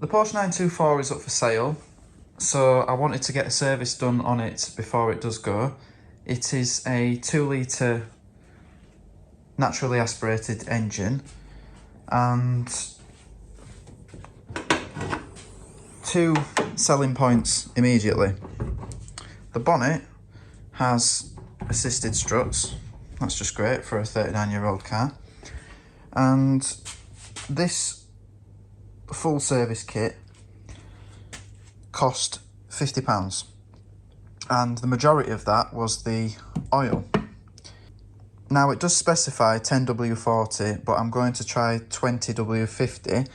The Porsche 924 is up for sale, so I wanted to get a service done on it before it does go. It is a 2 litre naturally aspirated engine, and two selling points immediately. The bonnet has assisted struts. That's just great for a 39-year-old car. And this full service kit cost £50, and the majority of that was the oil. Now it does specify 10W40, but I'm going to try 20W50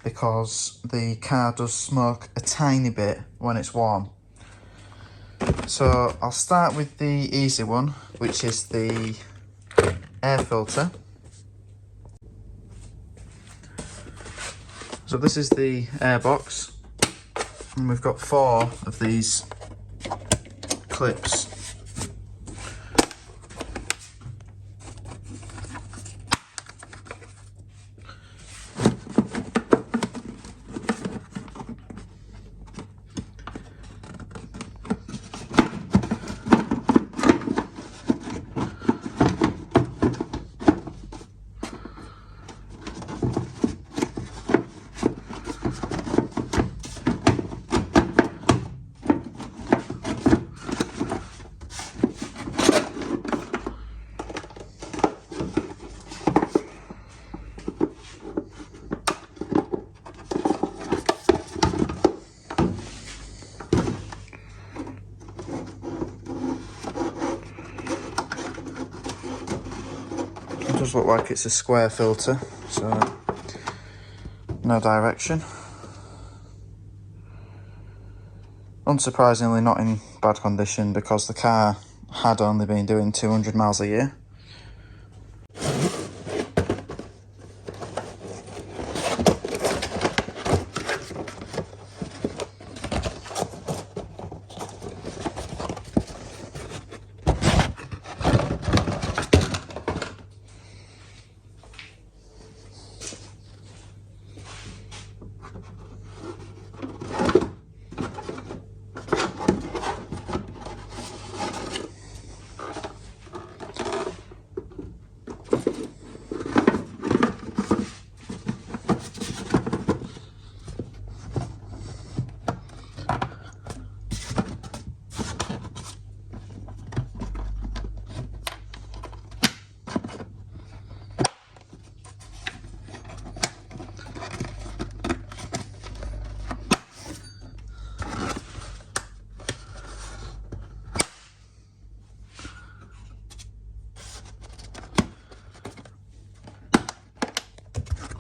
because the car does smoke a tiny bit when it's warm. So I'll start with the easy one, which is the air filter. So this is the air box, and we've got 4 of these clips. It does look like it's a square filter, so no direction. Unsurprisingly not in bad condition because the car had only been doing 200 miles a year.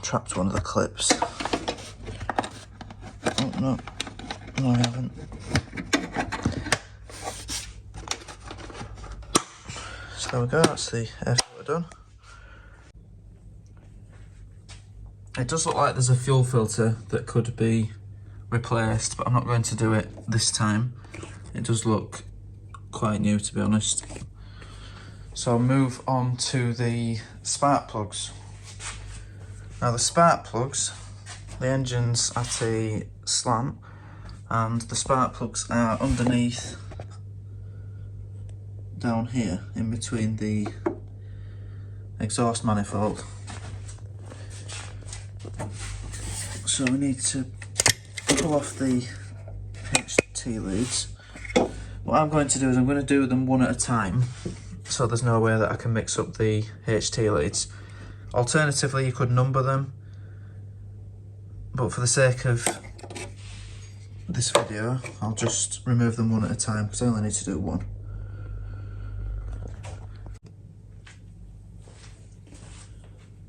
Trapped one of the clips. Oh no, no I haven't. So there we go, that's the air filter done. It does look like there's a fuel filter that could be replaced, but I'm not going to do it this time. It does look quite new, to be honest. So I'll move on to the spark plugs. Now the spark plugs, the engine's at a slant, and the spark plugs are underneath, down here, in between the exhaust manifold. So we need to pull off the HT leads. What I'm going to do is I'm going to do them one at a time, so there's no way that I can mix up the HT leads. Alternatively, you could number them, but for the sake of this video, I'll just remove them one at a time because I only need to do one.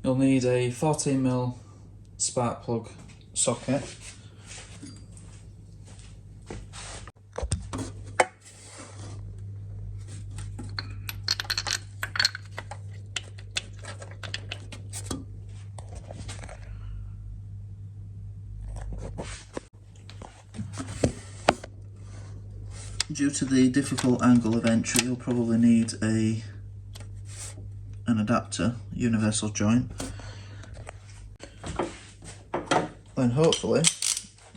You'll need a 14mm spark plug socket. Due to the difficult angle of entry, you'll probably need an adapter, universal joint. Then hopefully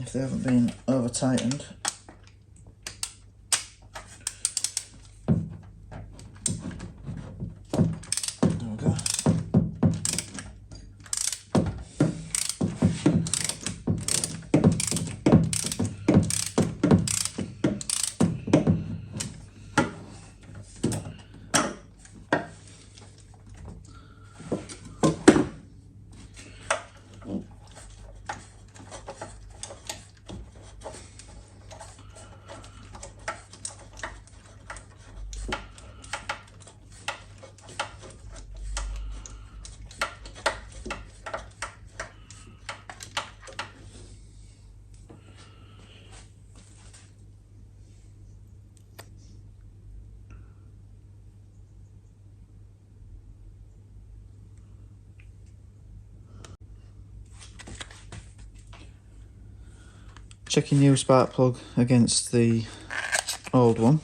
if they haven't been over tightened. There we go. Check your new spark plug against the old one.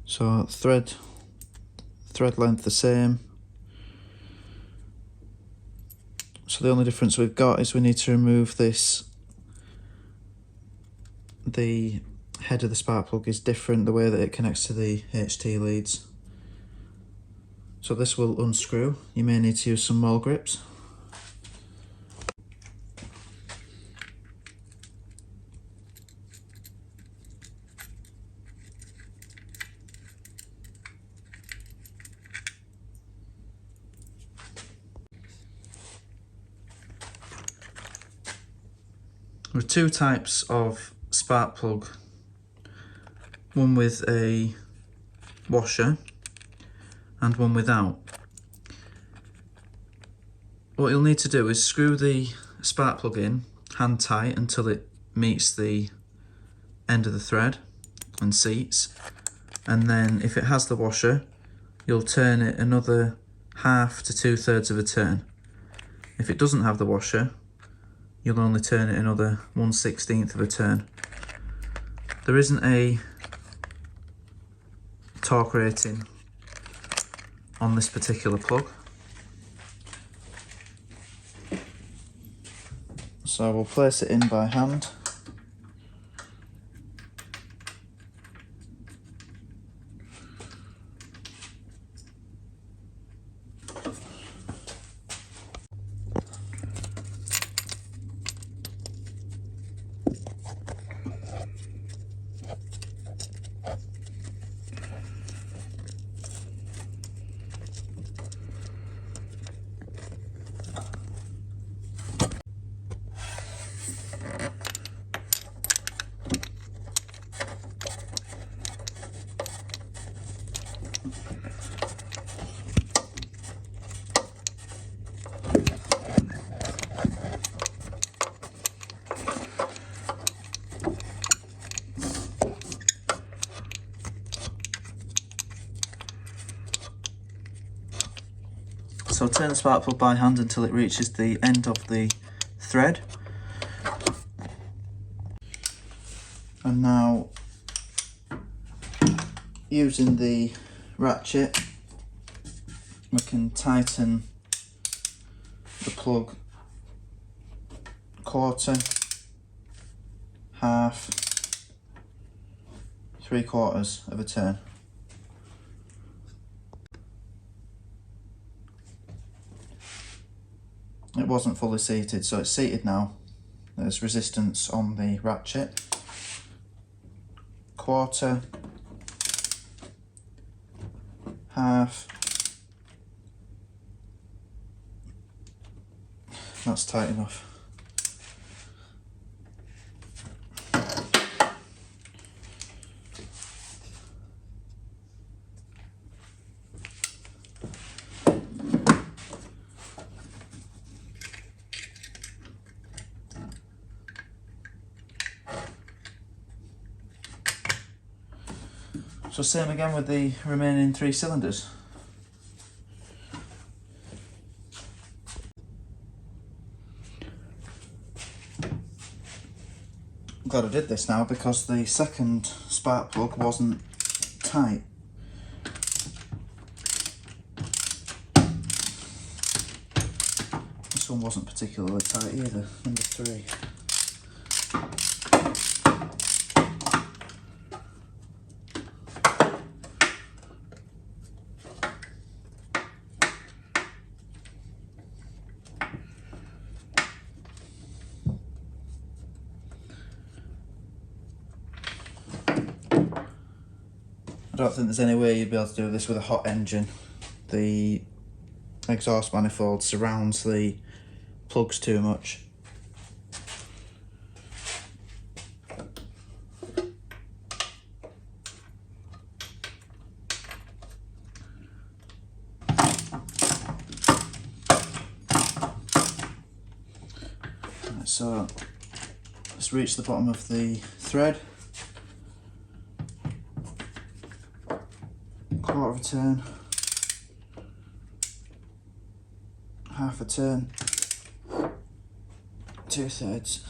So thread length the same. So the only difference we've got is we need to remove this. The head of the spark plug is different, the way that it connects to the HT leads. So this will unscrew. You may need to use some mole grips. There are two types of spark plug. One with a washer and one without. What you'll need to do is screw the spark plug in hand tight until it meets the end of the thread and seats, and then if it has the washer you'll turn it another 1/2 to 2/3 of a turn. If it doesn't have the washer you'll only turn it another 1/16 of a turn. There isn't a torque rating on this particular plug, so we'll place it in by hand. So turn the spark plug by hand until it reaches the end of the thread. And now, using the ratchet, we can tighten the plug 1/4, 1/2, 3/4 of a turn. It wasn't fully seated, so it's seated now. There's resistance on the ratchet. 1/4, 1/2. That's tight enough. So same again with the remaining 3 cylinders. I'm glad I did this now because the second spark plug wasn't tight. This one wasn't particularly tight either, number 3. I don't think there's any way you'd be able to do this with a hot engine. The exhaust manifold surrounds the plugs too much. Right, so let's reach the bottom of the thread. Quarter of a turn, half a turn, 2/3.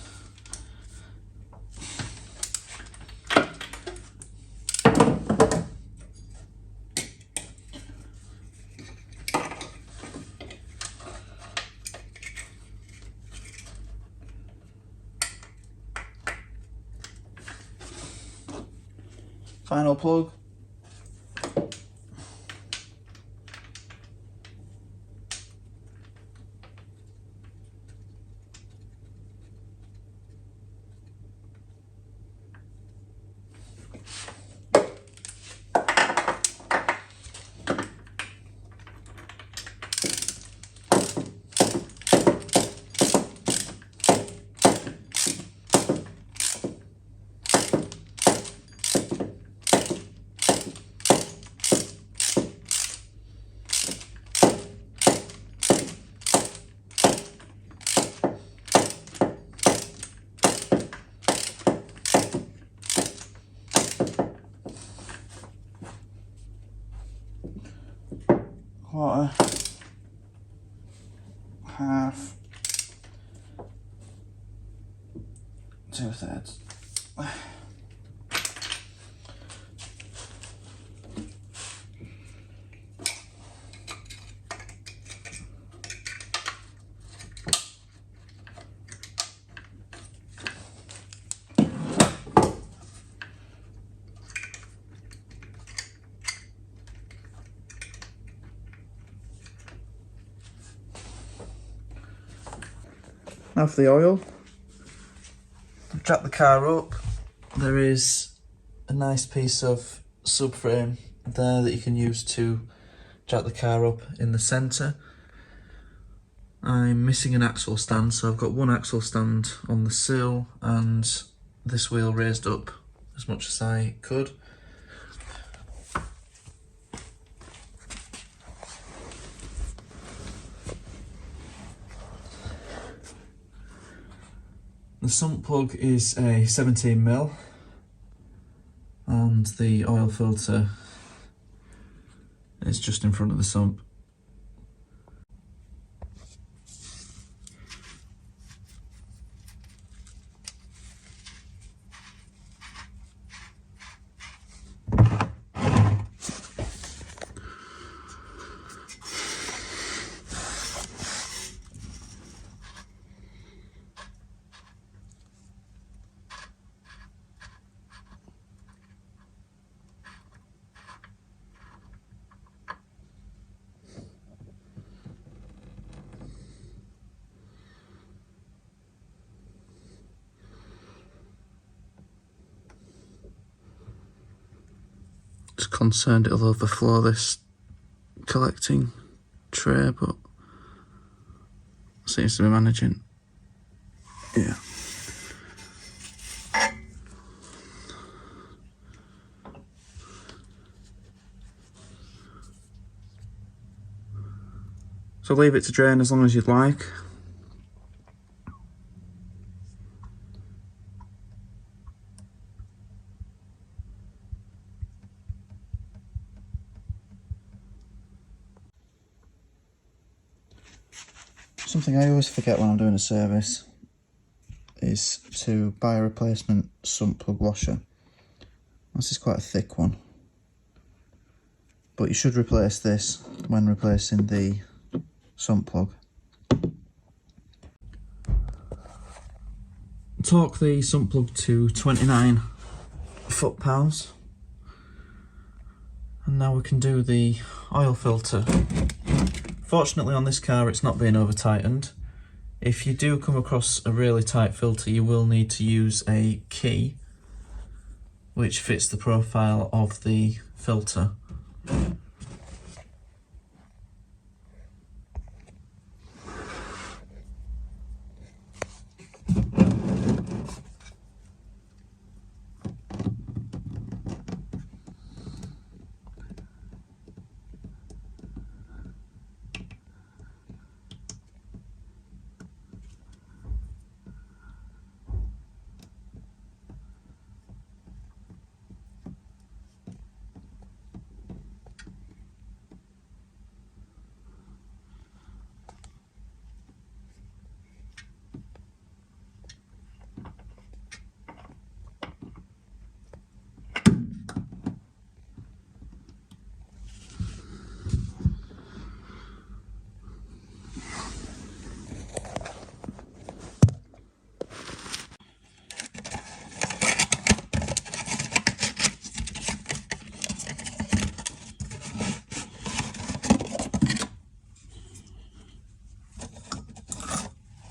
Final plug. Quarter, half, 2/3. Now for the oil. Jack the car up. There is a nice piece of subframe there that you can use to jack the car up in the centre. I'm missing an axle stand, so I've got one axle stand on the sill and this wheel raised up as much as I could. The sump plug is a 17mm and the oil filter is just in front of the sump. Just concerned it'll overflow this collecting tray, but seems to be managing. Yeah. So leave it to drain as long as you'd like. Something I always forget when I'm doing a service is to buy a replacement sump plug washer. This is quite a thick one, but you should replace this when replacing the sump plug. torque the sump plug to 29 foot-pounds. And now we can do the oil filter. Fortunately on this car it's not being over tightened. If you do come across a really tight filter, you will need to use a key which fits the profile of the filter.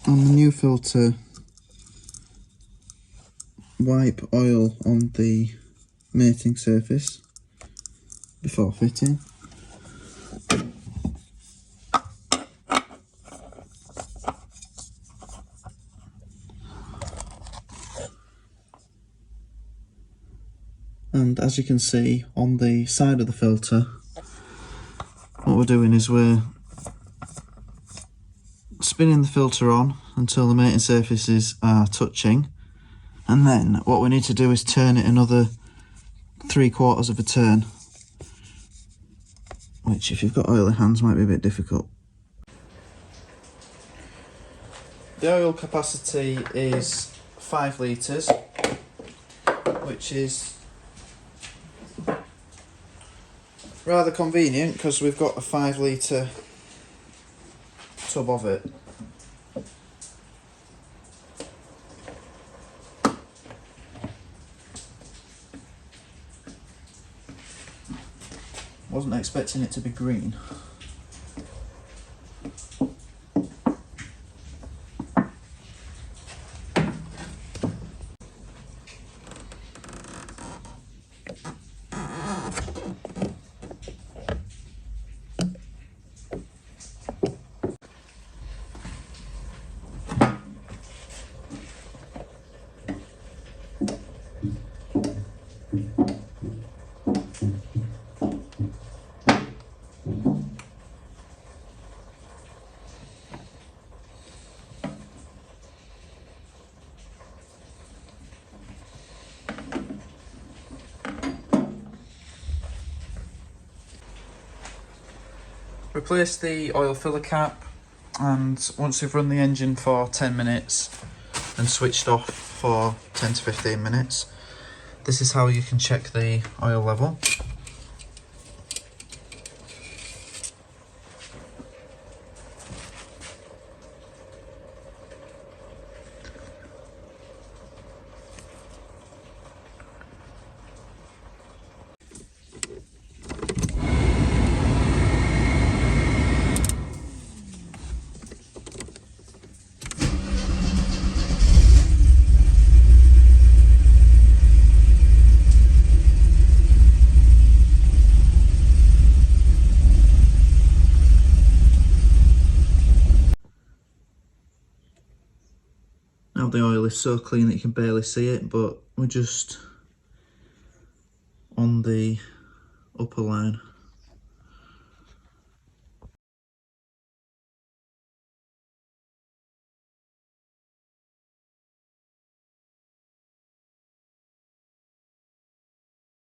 On the new filter, wipe oil on the mating surface before fitting. And as you can see on the side of the filter, what we're doing is we're spinning the filter on until the mating surfaces are touching, and then what we need to do is turn it another 3/4 of a turn, which if you've got oily hands might be a bit difficult. The oil capacity is 5 litres, which is rather convenient because we've got a 5 litre tub of it. Wasn't expecting it to be green. Replace the oil filler cap, and once we've run the engine for 10 minutes and switched off for 10 to 15 minutes, this is how you can check the oil level. Now the oil is so clean that you can barely see it, but we're just on the upper line.